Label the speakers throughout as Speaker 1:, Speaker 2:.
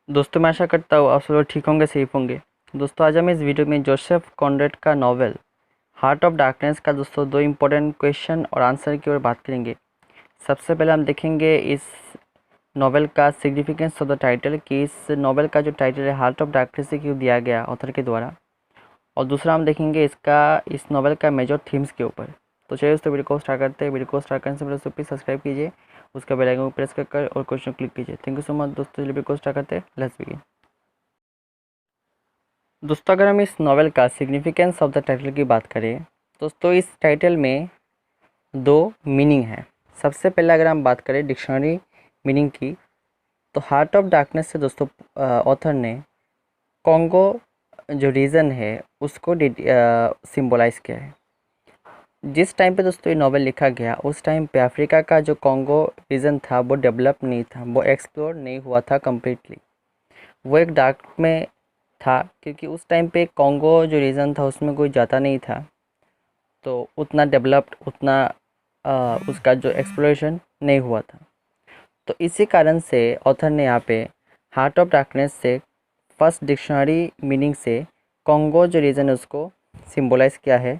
Speaker 1: दोस्तों मैं आशा करता हूँ आप सब लोग ठीक होंगे, सेफ होंगे। दोस्तों आज हम इस वीडियो में जोसेफ कॉनरेड का नॉवेल हार्ट ऑफ डार्कनेस का दोस्तों दो इम्पोर्टेंट क्वेश्चन और आंसर की ओर बात करेंगे। सबसे पहले हम देखेंगे इस नॉवेल का सिग्निफिकेंस ऑफ द टाइटल कि इस नॉवेल का जो टाइटल है हार्ट ऑफ डार्कनेस से क्यों दिया गया ऑथर के द्वारा, और दूसरा हम देखेंगे इस नॉवेल का मेजर थीम्स के ऊपर। तो चलिए दोस्तों वीडियो को स्टार्ट करते हैं। वीडियो को स्टार्ट करने से पहले प्लीज़ सब्सक्राइब कीजिए, उसका बेल आइकन को प्रेस कर और क्वेश्चन क्लिक कीजिए। थैंक यू सो मच दोस्तों। चलिए वीडियो को स्टार्ट करते हैं, लेट्स बिगिन। दोस्तों अगर हम इस नॉवेल का सिग्निफिकेंस ऑफ द टाइटल की बात करें दोस्तों, इस टाइटल में दो मीनिंग है। सबसे पहले अगर हम बात करें डिक्शनरी मीनिंग की, तो हार्ट ऑफ डार्कनेस से दोस्तों ऑथर ने कॉन्गो जो रीजन है उसको सिंबलाइज किया है। जिस टाइम पे दोस्तों ये नॉवेल लिखा गया उस टाइम पे अफ्रीका का जो कॉन्गो रीजन था वो डेवलप नहीं था, वो एक्सप्लोर नहीं हुआ था कम्प्लीटली। वो एक डार्क में था क्योंकि उस टाइम पे कॉन्गो जो रीजन था उसमें कोई जाता नहीं था, तो उतना डेवलप्ड उतना उसका जो एक्सप्लोरेशन नहीं हुआ था। तो इसी कारण से ऑथर ने यहाँ पे हार्ट ऑफ डार्कनेस से फर्स्ट डिक्शनरी मीनिंग से कॉन्गो जो रीजन है उसको सिंबलाइज किया है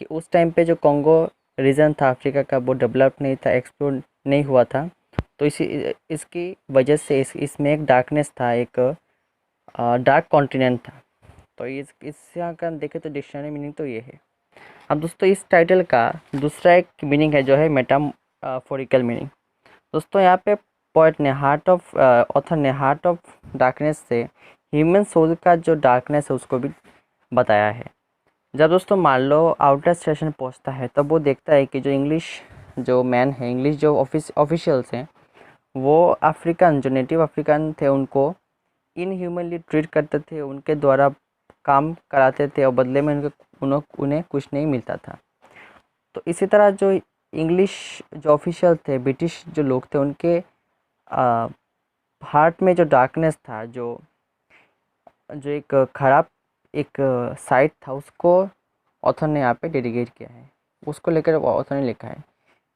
Speaker 1: कि उस टाइम पे जो कॉन्गो रीजन था अफ्रीका का वो डेवलप नहीं था, एक्सप्लोर नहीं हुआ था। तो इसकी वजह से इसमें एक डार्कनेस था, एक डार्क कॉन्टिनेंट था। तो इससे अगर हम देखें तो डिक्शनरी मीनिंग तो ये है। अब दोस्तों इस टाइटल का दूसरा एक मीनिंग है जो है मेटाफोरिकल मीनिंग। दोस्तों यहाँ पे पोएट ने ऑथर ने हार्ट ऑफ डार्कनेस से ह्यूमन सोल का जो डार्कनेस है उसको भी बताया है। जब दोस्तों मान लो आउटर स्टेशन पहुँचता है तब वो देखता है कि जो जो मैन है, इंग्लिश जो ऑफिशियल्स हैं, वो अफ्रीकन जो नेटिव अफ्रीकन थे उनको इनह्यूमनली ट्रीट करते थे, उनके द्वारा काम कराते थे और बदले में उन्हें कुछ नहीं मिलता था। तो इसी तरह जो इंग्लिश जो ऑफिशियल थे, ब्रिटिश जो लोग थे, उनके हार्ट में जो डार्कनेस था, जो जो एक खराब एक साइड था, उसको ऑथर ने यहाँ पे डेडिकेट किया है। उसको लेकर ऑथर ने लिखा है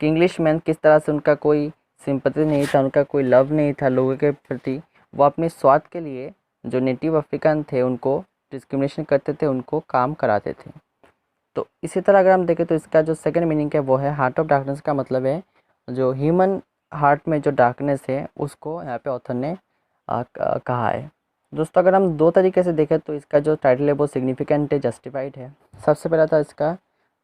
Speaker 1: कि इंग्लिश मैन किस तरह से उनका कोई सिंपैथी नहीं था, उनका कोई लव नहीं था लोगों के प्रति। वो अपने स्वार्थ के लिए जो नेटिव अफ्रीकन थे उनको डिस्क्रिमिनेशन करते थे, उनको काम कराते थे। तो इसी तरह अगर हम देखें तो इसका जो सेकंड मीनिंग है वो है हार्ट ऑफ डार्कनेस का मतलब है जो ह्यूमन हार्ट में जो डार्कनेस है उसको यहाँ पे ऑथर ने कहा है। दोस्तों अगर हम दो तरीके से देखें तो इसका जो टाइटल है वो सिग्निफिकेंट है, जस्टिफाइड है। सबसे पहला था इसका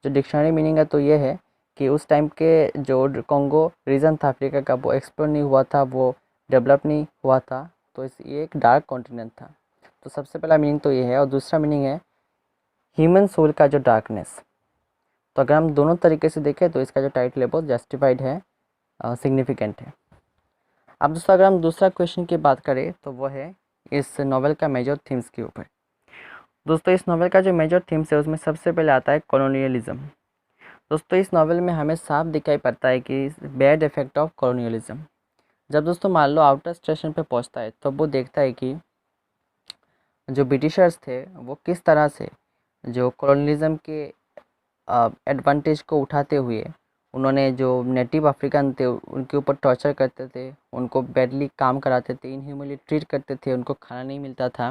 Speaker 1: जो डिक्शनरी मीनिंग है तो ये है कि उस टाइम के जो कॉन्गो रीजन था अफ्रीका का वो एक्सप्लोर नहीं हुआ था, वो डेवलप नहीं हुआ था, तो ये एक डार्क कॉन्टिनेंट था। तो सबसे पहला मीनिंग तो ये है, और दूसरा मीनिंग है ह्यूमन सोल का जो डार्कनेस। तो अगर हम दोनों तरीके से देखें तो इसका जो टाइटल है वो जस्टिफाइड है, सिग्निफिकेंट है। अब दोस्तों अगर हम दूसरा क्वेश्चन की बात करें तो वो है इस नॉवेल का मेजर थीम्स के ऊपर। दोस्तों इस नॉवेल का जो मेजर थीम्स है उसमें सबसे पहले आता है कॉलोनियलिज्म। दोस्तों इस नॉवेल में हमें साफ दिखाई पड़ता है कि बैड इफेक्ट ऑफ कॉलोनियलिज्म। जब दोस्तों मान लो आउटर स्टेशन पे पहुंचता है तो वो देखता है कि जो ब्रिटिशर्स थे वो किस तरह से जो कॉलोनियलिज्म के एडवांटेज को उठाते हुए उन्होंने जो नेटिव अफ्रीकन थे उनके ऊपर टॉर्चर करते थे, उनको बैडली काम कराते थे, इनह्यूमनली ट्रीट करते थे, उनको खाना नहीं मिलता था।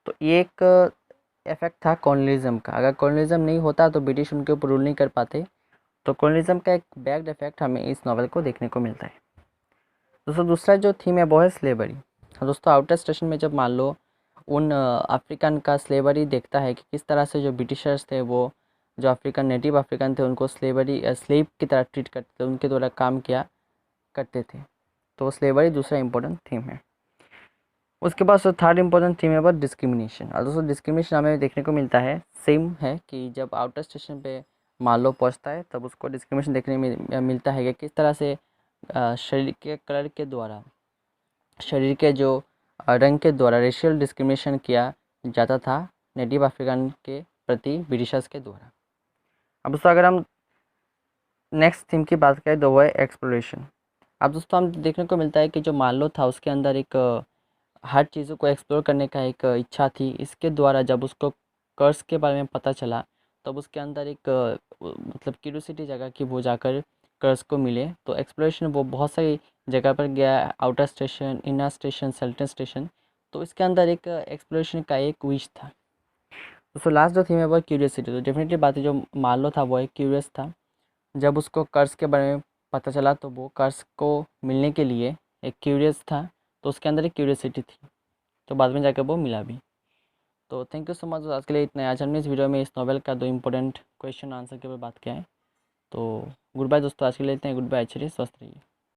Speaker 1: तो ये एक इफेक्ट था कॉलोनियलिज्म का। अगर कॉलोनियलिज्म नहीं होता तो ब्रिटिश उनके ऊपर रूल नहीं कर पाते। तो कॉलोनियलिज्म का एक बैड इफेक्ट हमें इस नॉवल को देखने को मिलता है। दोस्तों दूसरा जो थीम है वो है स्लेवरी। दोस्तों आउटर स्टेशन में जब मान लो उन अफ्रीकन का स्लेवरी देखता है कि किस तरह से जो ब्रिटिशर्स थे वो जो अफ्रीकन नेटिव अफ्रीकन थे उनको स्लेव की तरह ट्रीट करते थे, उनके द्वारा काम किया करते थे। तो स्लेवरी दूसरा इंपॉर्टेंट थीम है। उसके बाद थर्ड इंपॉर्टेंट थीम है वो डिस्क्रिमिनेशन। और दोस्तों डिस्क्रिमिनेशन हमें देखने को मिलता है सेम है कि जब आउटर स्टेशन पे मान लो पहुँचता है तब उसको डिस्क्रिमिनेशन देखने में मिलता है कि किस तरह से शरीर के कलर के द्वारा, शरीर के जो रंग के द्वारा रेशियल डिस्क्रिमिनेशन किया जाता था नेटिव अफ्रीकन के प्रति ब्रिटिशर्स के द्वारा। अब दोस्तों अगर हम नेक्स्ट थीम की बात करें तो वो है एक्सप्लोरेशन। अब दोस्तों हम देखने को मिलता है कि जो मार्लो था उसके अंदर एक हर चीज़ों को एक्सप्लोर करने का एक इच्छा थी। इसके द्वारा जब उसको कर्स के बारे में पता चला तब उसके अंदर एक मतलब क्यूरियोसिटी जगह कि वो जाकर कर्स को मिले। तो एक्सप्लोरेशन वो बहुत सारी जगह पर गया, outer station, inner station, central station. तो इसके अंदर एक एक्सप्लोरेशन का एक विश था। दोस्तों लास्ट जो थीम है वो क्यूरियसिटी। तो डेफिनेटली बात है, जो मार्लो था वो एक क्यूरियस था। जब उसको कर्स के बारे में पता चला तो वो कर्स को मिलने के लिए एक क्यूरियस था, तो उसके अंदर एक क्यूरियसिटी थी, तो बाद में जाकर वो मिला भी। तो थैंक यू सो मच। आज के लिए इतना। आज हमने इस वीडियो में इस नॉवेल का 2 इंपॉर्टेंट क्वेश्चन आंसर के ऊपर बात किया है। तो गुड बाय दोस्तों, आज के लिए इतना ही। गुड बाय, अच्छे रहिए, स्वस्थ रहिए।